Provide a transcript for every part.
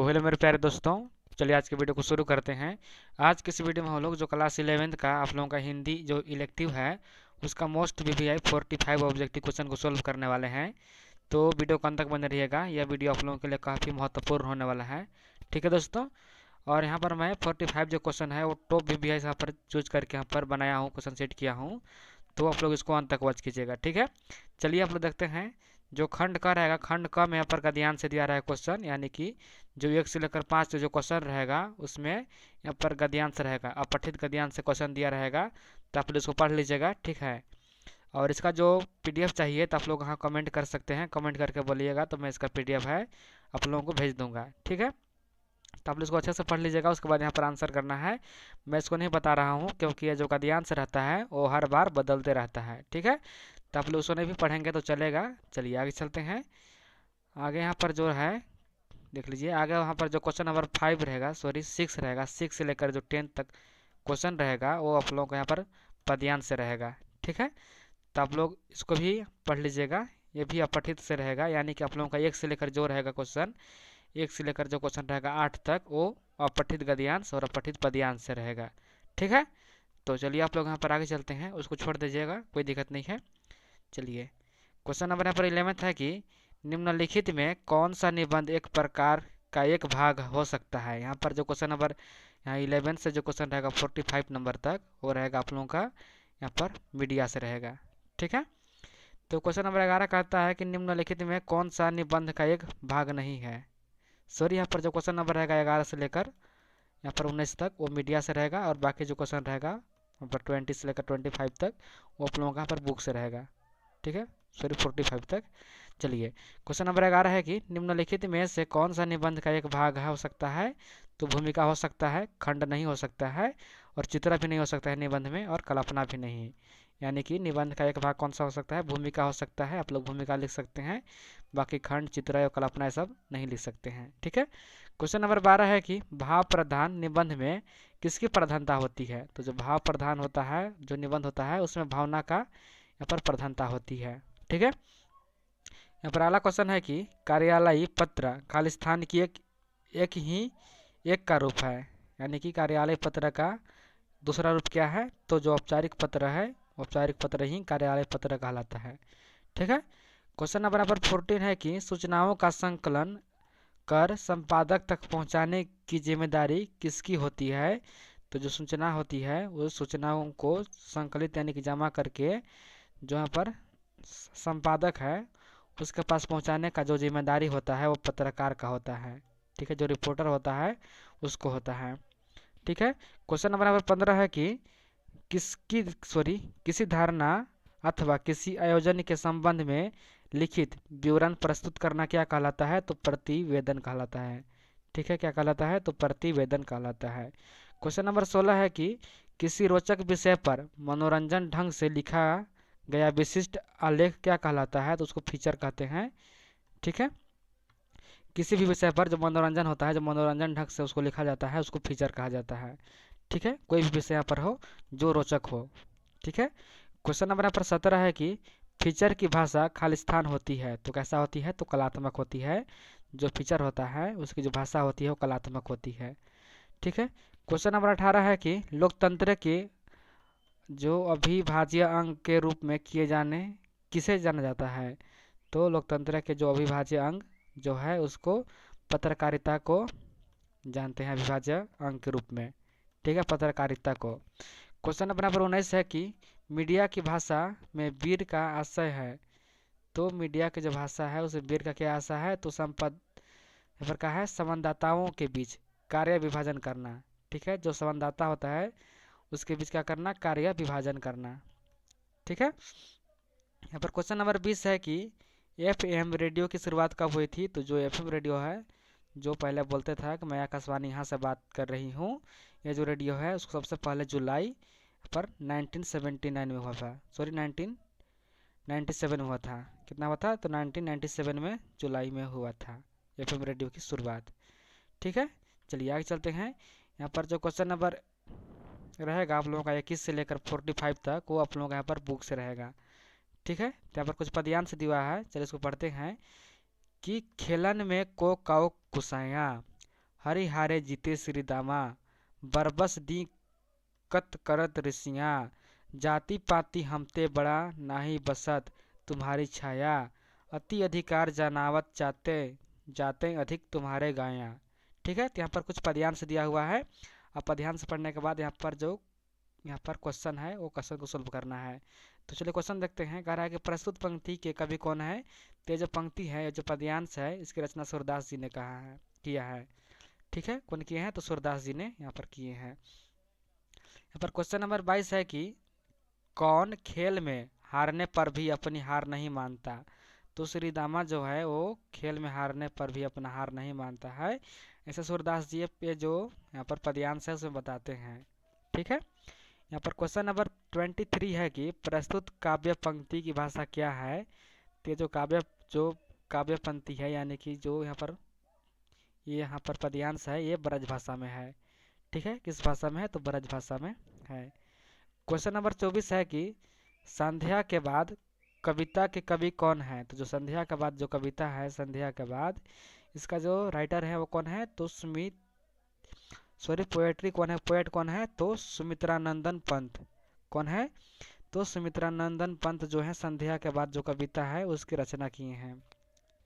Hello मेरे प्यारे दोस्तों। चलिए आज के वीडियो को शुरू करते हैं। आज के इस वीडियो में हम लोग जो क्लास 11th का आप लोगों का हिंदी जो इलेक्टिव है उसका मोस्ट वीवीआई 45 ऑब्जेक्टिव क्वेश्चन को सोल्व करने वाले हैं। तो वीडियो को अंत तक बने रहिएगा, यह वीडियो आप लोगों के लिए काफ़ी महत्वपूर्ण होने वाला है। ठीक है दोस्तों। और यहाँ पर मैं 45 जो क्वेश्चन है वो टॉप वीवीआई यहाँ पर चूज करके यहाँ पर बनाया हूँ, क्वेश्चन सेट किया हूँ। तो आप लोग इसको अंत तक वॉच कीजिएगा, ठीक है। चलिए आप लोग देखते हैं जो खंड का रहेगा, खंड का में यहाँ पर का ध्यान से दिया रहा है क्वेश्चन, यानी कि जो 1 से लेकर 5 जो क्वेश्चन रहेगा उसमें यहाँ पर गद्यांश रहेगा, अपठित गद्यांश से क्वेश्चन दिया रहेगा। तो आप लोग इसको पढ़ लीजिएगा, ठीक है। और इसका जो पीडीएफ चाहिए तो आप लोग यहाँ कमेंट कर सकते हैं, कमेंट करके बोलिएगा तो मैं इसका पीडीएफ है आप लोगों को भेज दूंगा, ठीक है। तो आप लोग इसको अच्छे से पढ़ लीजिएगा, उसके बाद यहाँ पर आंसर करना है। मैं इसको नहीं बता रहा हूँ क्योंकि ये जो गद्यांश रहता है वो हर बार बदलते रहता है, ठीक है। तो आप लोग उसको नहीं भी पढ़ेंगे तो चलेगा। चलिए आगे चलते हैं। आगे यहाँ पर जो है देख लीजिए, आगे वहाँ पर जो क्वेश्चन नंबर 5 रहेगा, सॉरी 6 रहेगा, 6 से लेकर जो 10 तक क्वेश्चन रहेगा वो आप लोगों को यहाँ पर पद्यांश से रहेगा, ठीक है। तो आप लोग इसको भी पढ़ लीजिएगा, ये भी अपठित से रहेगा, यानी कि आप लोगों का 1 से लेकर जो रहेगा क्वेश्चन, 1 से लेकर जो क्वेश्चन रहेगा 8 तक वो अपठित गद्यांश और अपठित पद्यांश से रहेगा, ठीक है। तो चलिए आप लोग यहाँ पर आगे चलते हैं, उसको छोड़ दीजिएगा, कोई दिक्कत नहीं है। चलिए क्वेश्चन नंबर यहाँ पर 11th है कि निम्नलिखित में कौन सा निबंध एक प्रकार का एक भाग हो सकता है। यहाँ पर जो क्वेश्चन नंबर यहाँ 11 से जो क्वेश्चन रहेगा 45 नंबर तक वो रहेगा आप लोगों का यहाँ पर मीडिया से रहेगा, ठीक है। तो क्वेश्चन नंबर 11 कहता है कि निम्नलिखित में कौन सा निबंध का एक भाग नहीं है। सॉरी, यहाँ पर जो क्वेश्चन नंबर रहेगा 11 से लेकर यहाँ पर 19 तक वो मीडिया से रहेगा, और बाकी जो क्वेश्चन रहेगा यहाँ पर 20 से लेकर 25 तक वो आप लोगों का यहाँ पर बुक से रहेगा, ठीक है। सॉरी 45 तक। चलिए क्वेश्चन नंबर 11 है कि निम्नलिखित में से कौन सा निबंध का एक भाग है हो सकता है। तो भूमिका हो सकता है, खंड नहीं हो सकता है, और चित्र भी नहीं हो सकता है निबंध में, और कल्पना भी नहीं। यानी कि निबंध का एक भाग कौन सा हो सकता है, भूमिका हो सकता है, आप लोग भूमिका लिख सकते हैं। बाकी खंड, चित्र और कल्पना ये सब नहीं लिख सकते हैं, ठीक है। क्वेश्चन नंबर 12 है कि भाव प्रधान निबंध में किसकी प्रधानता होती है। तो जो भाव प्रधान होता है जो निबंध होता है उसमें भावना का यहाँ पर प्रधानता होती है, ठीक है। यहाँ पर अगला क्वेश्चन है कि कार्यालयी पत्र खालिस्तान की एक का रूप है। यानी कि कार्यालय पत्र का दूसरा रूप क्या है, तो जो औपचारिक पत्र है औपचारिक पत्र ही कार्यालय पत्र कहलाता है, ठीक है। क्वेश्चन नंबर 14 है कि सूचनाओं का संकलन कर संपादक तक पहुंचाने की जिम्मेदारी किसकी होती है। तो जो सूचना होती है वो सूचनाओं को संकलित यानी कि जमा करके जो यहाँ पर संपादक है उसके पास पहुंचाने का जो जिम्मेदारी होता है वो पत्रकार का होता है, ठीक है। जो रिपोर्टर होता है उसको होता है, ठीक है। क्वेश्चन नंबर 15 है कि किसी धारणा अथवा किसी आयोजन के संबंध में लिखित विवरण प्रस्तुत करना क्या कहलाता है। तो प्रतिवेदन कहलाता है, ठीक है। क्या कहलाता है, तो प्रतिवेदन कहलाता है। क्वेश्चन नंबर 16 है कि किसी रोचक विषय पर मनोरंजन ढंग से लिखा गया विशिष्ट आलेख क्या कहलाता है। तो उसको फीचर कहते हैं, ठीक है। किसी भी विषय पर जो मनोरंजन होता है, जो मनोरंजन ढंग से उसको लिखा जाता है उसको फीचर कहा जाता है, ठीक है। कोई भी विषय यहाँ पर हो जो रोचक हो, ठीक है। क्वेश्चन नंबर यहाँ पर 17 है कि फीचर की भाषा खालिस्तान होती है। तो कैसा होती है, तो कलात्मक होती है। जो फीचर होता है उसकी जो भाषा होती है वो कलात्मक होती है, ठीक है। क्वेश्चन नंबर 18 है कि लोकतंत्र के जो अविभाज्य अंग के रूप में किए जाने किसे जाना जाता है। तो लोकतंत्र के जो अविभाज्य अंग जो है उसको पत्रकारिता को जानते हैं, अविभाज्य अंग के रूप में, ठीक है, पत्रकारिता को। क्वेश्चन नंबर 19 है कि मीडिया की भाषा में वीर का आशय है। तो मीडिया की जो भाषा है उसे वीर का क्या आशय है, तो संपद पर का है संवाददाताओं के बीच कार्य विभाजन करना, ठीक है। जो संवाददाता होता है उसके बीच क्या करना, कार्य विभाजन करना, ठीक है। यहाँ पर क्वेश्चन नंबर 20 है कि एफएम रेडियो की शुरुआत कब हुई थी। तो जो एफएम रेडियो है जो पहले बोलते था कि मैं आकाशवाणी यहाँ से बात कर रही हूँ, ये जो रेडियो है उसको सबसे पहले जुलाई पर 1979 में हुआ था, सॉरी 1997 में हुआ था। कितना हुआ था, तो 1997 में जुलाई में हुआ था एफएम रेडियो की शुरुआत, ठीक है। चलिए आगे चलते हैं। यहाँ पर जो क्वेश्चन नंबर रहेगा आप लोगों का 21 से लेकर 45 तक वो आप लोगों का यहाँ पर बुक से रहेगा, ठीक है। तो यहाँ पर कुछ पदयांश दिया है, चलिए इसको पढ़ते हैं कि खेलन में को काउ कुसाया हरि हारे जीते श्री दामा, बरबस दी कत करत ऋषियाँ, जाति पाति हमते बड़ा नाही बसत तुम्हारी छाया, अति अधिकार जनावत चाहते जाते अधिक तुम्हारे गाया। ठीक है, तो यहाँ पर कुछ पद्यांश दिया हुआ है। अब पद्यांश पढ़ने के बाद यहाँ पर क्वेश्चन है, वो क्वेश्चन को सोल्व करना है। तो चलिए क्वेश्चन देखते हैं। कह रहा है कि प्रस्तुत पंक्ति के कवि कौन है। तो ये जो पंक्ति है, ये जो पद्यांश है, इसकी रचना सूरदास जी ने किया है। ठीक है, कौन किए हैं, तो सूरदास जी ने यहाँ पर किए हैं। यहाँ पर क्वेश्चन नंबर 22 है कि कौन खेल में हारने पर भी अपनी हार नहीं मानता। तो श्री दामा जो है वो खेल में हारने पर भी अपना हार नहीं मानता है, ऐसे सूरदास जी पे जो यहाँ पर पद्यांश है उसमें बताते हैं। ठीक है, यहाँ पर क्वेश्चन नंबर 23 है कि प्रस्तुत काव्य पंक्ति की भाषा क्या है। तो जो काव्य पंक्ति है, यानी कि जो यहाँ पर पद्यांश है, ये ब्रज भाषा में है। ठीक है, किस भाषा में है, तो ब्रज भाषा में है। क्वेश्चन नंबर 24 है कि संध्या के बाद कविता के कवि कौन है। तो जो संध्या के बाद जो कविता है, संध्या के बाद इसका जो राइटर है वो कौन है, तो पोएट्री कौन है, पोएट कौन है, तो सुमित्रानंदन पंत। कौन है, तो सुमित्रानंदन पंत जो है संध्या के बाद जो कविता है उसकी रचना किए हैं।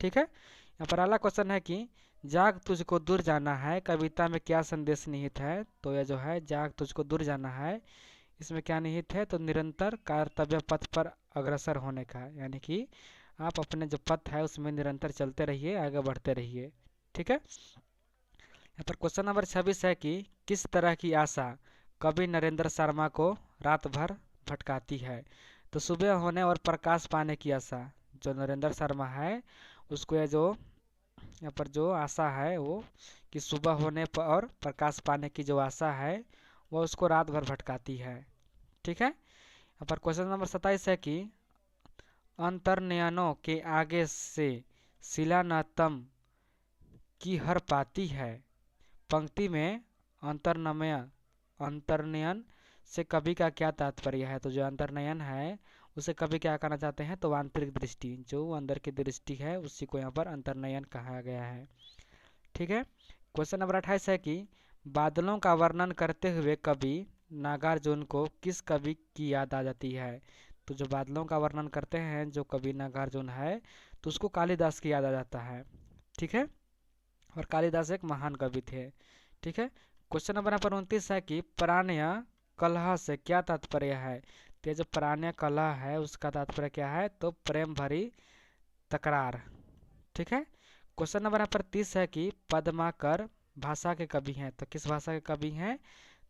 ठीक है, यहाँ पर अगला क्वेश्चन है कि जाग तुझको दूर जाना है कविता में क्या संदेश निहित है। तो यह जो है जाग तुझको दूर जाना है, इसमें क्या निहित है, तो निरंतर कर्तव्य पथ पर अग्रसर होने का, यानी कि आप अपने जो पथ है उसमें निरंतर चलते रहिए, आगे बढ़ते रहिए। ठीक है, यहाँ पर क्वेश्चन नंबर 26 है कि किस तरह की आशा कवि नरेंद्र शर्मा को रात भर भटकाती है। तो सुबह होने और प्रकाश पाने की आशा, जो नरेंद्र शर्मा है उसको यह जो यहाँ पर जो आशा है वो कि सुबह होने पर और प्रकाश पाने की जो आशा है वो उसको रात भर भटकाती है। ठीक है, यहाँ पर क्वेश्चन नंबर 27 है कि अंतर्नयनों के आगे से शिला न तम की हर पाती है। पंक्ति में अंतर्नयन से कवि का क्या तात्पर्य है। तो जो अंतर्नयन है उसे कवि क्या कहना चाहते हैं, तो आंतरिक दृष्टि, जो अंदर की दृष्टि है उसी को यहाँ पर अंतर्नयन कहा गया है। ठीक है, क्वेश्चन नंबर 28 है कि बादलों का वर्णन करते हुए कवि नागार्जुन को किस कवि की याद आ जाती है। तो जो बादलों का वर्णन करते हैं जो कवि नागार्जुन है, तो उसको कालिदास की याद आ जाता है। ठीक है, और कालिदास एक महान कवि थे। ठीक है, क्वेश्चन नंबर यहाँ पर 29 है कि प्राण्य कलह से क्या तात्पर्य है। तो जो प्राण्य कलह है उसका तात्पर्य क्या है, तो प्रेम भरी तकरार। ठीक है, क्वेश्चन नंबर यहाँ पर 30 है कि पद्माकर भाषा के कवि हैं। तो किस भाषा के कवि हैं,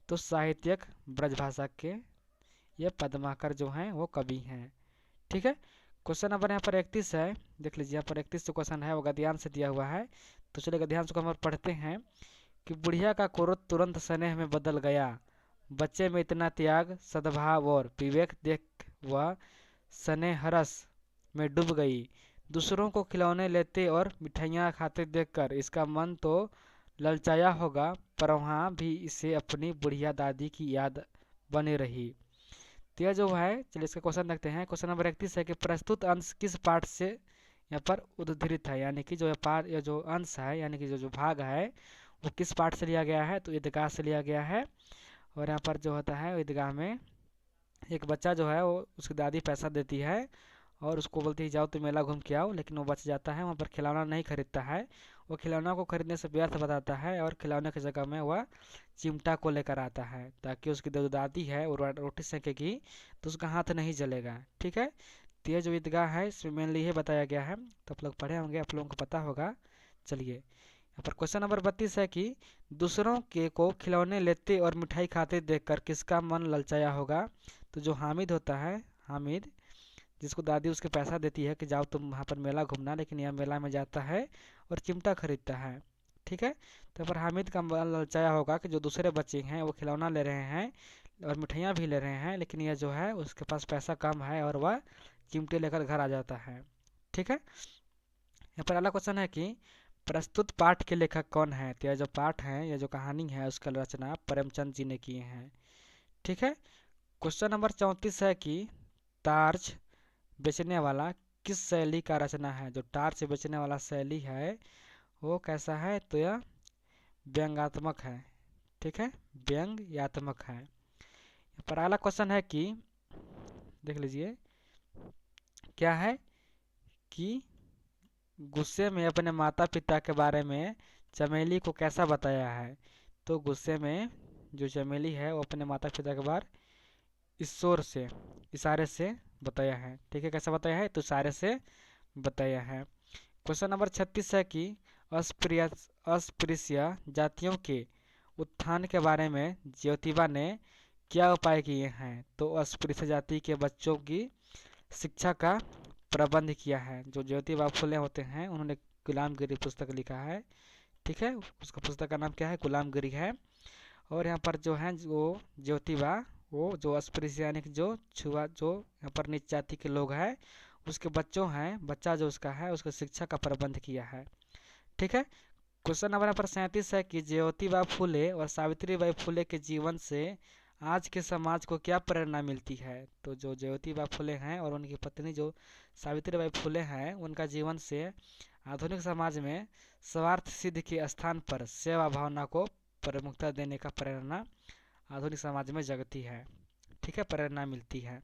तो साहित्यिक ब्रज भाषा के ये पद्माकर जो हैं वो कवि हैं। ठीक है, क्वेश्चन नंबर यहाँ पर 31 है, देख लीजिए यहाँ पर 31 जो क्वेश्चन है वो गद्यांश से दिया हुआ है। तो चलिए गद्यांश को हम पढ़ते हैं कि बुढ़िया का क्रोध तुरंत स्नेह में बदल गया, बच्चे में इतना त्याग सद्भाव और विवेक देख वह स्नेह रस में डूब गई, दूसरों को खिलौने लेते और मिठाइयाँ खाते देखकर इसका मन तो ललचाया होगा, पर वहाँ भी इसे अपनी बुढ़िया दादी की याद बनी रही। तो यह जो है, चलिए इसका क्वेश्चन देखते हैं। क्वेश्चन नंबर 31 है कि प्रस्तुत अंश किस पाठ से यहाँ पर उद्धृत है, यानी कि यह जो अंश है, यानी कि जो भाग है वो किस पाठ से लिया गया है, तो ईदगाह से लिया गया है। और यहाँ पर जो होता है ईदगाह में एक बच्चा जो है वो उसकी दादी पैसा देती है और उसको बोलती है जाओ तो मेला घूम के आओ, लेकिन वो बच जाता है, वहाँ पर खिलौना नहीं खरीदता है। वो खिलौना को खरीदने से व्यर्थ बताता है और खिलौने की जगह में वह चिमटा को लेकर आता है, ताकि उसकी जो दादी है वो रोटी सेकेगी तो उसका हाथ नहीं जलेगा। ठीक है, तो ये जो ईदगाह है इसमें मेनली ये बताया गया है, तो आप लोग पढ़े होंगे, आप लोगों को पता होगा। चलिए यहाँ पर क्वेश्चन नंबर 32 है कि दूसरों के को खिलौने लेते और मिठाई खाते देखकर किसका मन ललचाया होगा। तो जो हामिद होता है, हामिद जिसको दादी उसके पैसा देती है कि जाओ तुम वहाँ पर मेला घूमना, लेकिन यह मेला में जाता है और चिमटा खरीदता है। ठीक है, तो पर हामिद का मन ललचाया होगा कि जो दूसरे बच्चे हैं वो खिलौना ले रहे हैं और मिठाइयाँ भी ले रहे हैं, लेकिन यह जो है उसके पास पैसा कम है और वह चिमटे लेकर घर आ जाता है। ठीक है, यहाँ पर अगला क्वेश्चन है कि प्रस्तुत पाठ के लेखक कौन है। तो यह जो पाठ है, यह जो कहानी है उसका रचना प्रेमचंद जी ने किए हैं। ठीक है, क्वेश्चन नंबर 34 है कि टार्च बेचने वाला किस शैली का रचना है। जो टार्च बेचने वाला शैली है वो कैसा है, तो यह व्यंग्यात्मक है। ठीक है, व्यंग्यात्मक है। पर अगला क्वेश्चन है कि देख लीजिए क्या है कि गुस्से में अपने माता पिता के बारे में चमेली को कैसा बताया है। तो गुस्से में जो चमेली है वो अपने माता पिता के बारे इशारे से बताया है। ठीक है, कैसा बताया है, तो इशारे से बताया है। क्वेश्चन नंबर 36 है कि अस्पृश्य जातियों के उत्थान के बारे में ज्योतिबा ने क्या उपाय किए हैं। तो अस्पृश्य जाति के बच्चों की शिक्षा का प्रबंध किया है। जो ज्योतिबा फुले होते हैं उन्होंने गुलामगिरी पुस्तक लिखा है। ठीक है, उसका पुस्तक का नाम क्या है, गुलामगिरी है। और यहाँ पर जो है वो ज्योतिबा वो जो अस्पृश्य यानी कि जो छुआ जो यहाँ पर नीच जाति के लोग हैं उसके बच्चों हैं बच्चा जो उसका है उसका शिक्षा का प्रबंध किया है। ठीक है, क्वेश्चन नंबर यहाँ पर 37 है कि ज्योतिबा फुले और सावित्रीबाई फुले के जीवन से आज के समाज को क्या प्रेरणा मिलती है। तो जो ज्योतिबा फुले हैं और उनकी पत्नी जो सावित्रीबाई फुले हैं उनका जीवन से आधुनिक समाज में स्वार्थ सिद्धि के स्थान पर सेवा भावना को प्रमुखता देने का प्रेरणा आधुनिक समाज में जगती है। ठीक है, प्रेरणा मिलती है।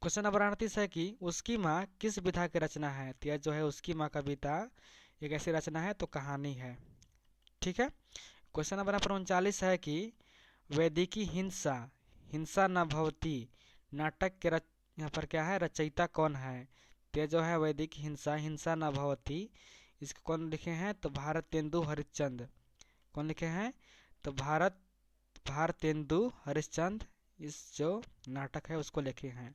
क्वेश्चन नंबर 38 है कि उसकी माँ किस विधा की रचना है। तो यह जो है उसकी माँ कविता एक ऐसी रचना है तो कहानी है। ठीक है, क्वेश्चन नंबर 39 है कि वैदिकी हिंसा हिंसा न भवती नाटक के यहाँ पर क्या है रचयिता कौन है। तो यह जो है वैदिक हिंसा हिंसा न भवती इसको कौन लिखे हैं, तो भारतेंदु हरिश्चंद्र। कौन लिखे हैं, तो भारतेंदु हरिश्चंद्र इस जो नाटक है उसको लिखे हैं।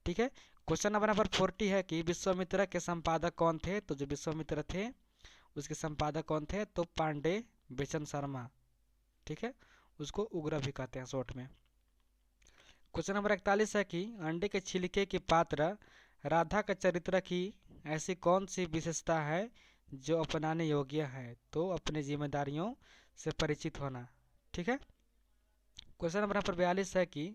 ठीक है, क्वेश्चन नंबर 40 है कि विश्वामित्र के संपादक कौन थे। तो जो विश्वामित्र थे उसके संपादक कौन थे, तो पांडे बेचन शर्मा। ठीक है, उसको उग्र भी कहते हैं शॉर्ट में। क्वेश्चन नंबर 41 है कि अंडे के छिलके की पात्र राधा के चरित्र की ऐसी कौन सी विशेषता है जो अपनाने योग्य है। तो अपनी जिम्मेदारियों से परिचित होना। ठीक है, क्वेश्चन नंबर 42 है कि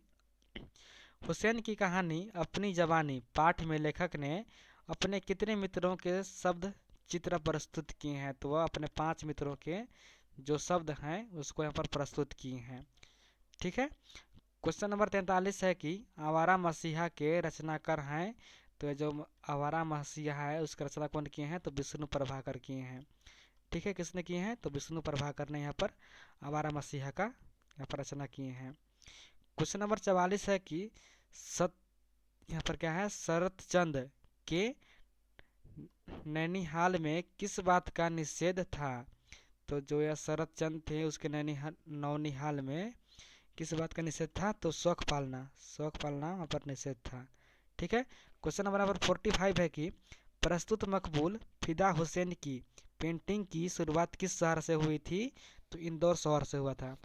हुसैन की कहानी अपनी जवानी पाठ में लेखक ने अपने कितने मित्रों के शब्द चित्र प्रस्तुत किए हैं। तो वह अपने 5 मित्रों के जो शब्द हैं उसको यहाँ पर प्रस्तुत किए हैं। ठीक है, क्वेश्चन नंबर 43 है कि आवारा मसीहा के रचनाकार हैं। तो ये जो आवारा मसीहा है उसका रचना कौन किए हैं, तो विष्णु प्रभाकर किए हैं। ठीक है, किसने किए हैं, तो विष्णु प्रभाकर ने यहाँ पर आवारा मसीहा का यहाँ पर रचना किए हैं। क्वेश्चन नंबर 44 है कि यहाँ पर क्या है शरत चंद के नैनीहाल में किस बात का निषेध था। तो जो यह शरत चंद थे उसके नौनिहाल में किस बात का निषेध था, तो शौक पालना वहाँ पर निषेध था। ठीक है, क्वेश्चन नंबर 45 है कि प्रस्तुत मकबूल फिदा हुसैन की पेंटिंग की शुरुआत किस शहर से हुई थी। तो इंदौर शहर से हुआ था।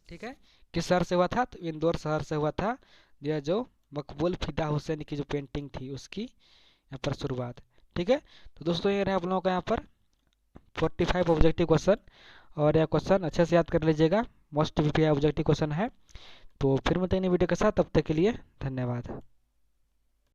ठीक है, किस शहर से हुआ था, तो इंदौर शहर से हुआ था। यह जो मकबूल फिदा हुसैन की जो पेंटिंग थी उसकी यहाँ पर शुरुआत। ठीक है, तो दोस्तों ये रहे आप लोगों का यहाँ पर 45 ऑब्जेक्टिव क्वेश्चन। और यह क्वेश्चन अच्छे से याद कर लीजिएगा, मोस्ट वीपीआई ऑब्जेक्टिव क्वेश्चन है। तो फिर मिलते हैं नई वीडियो के साथ, तब तक के लिए धन्यवाद।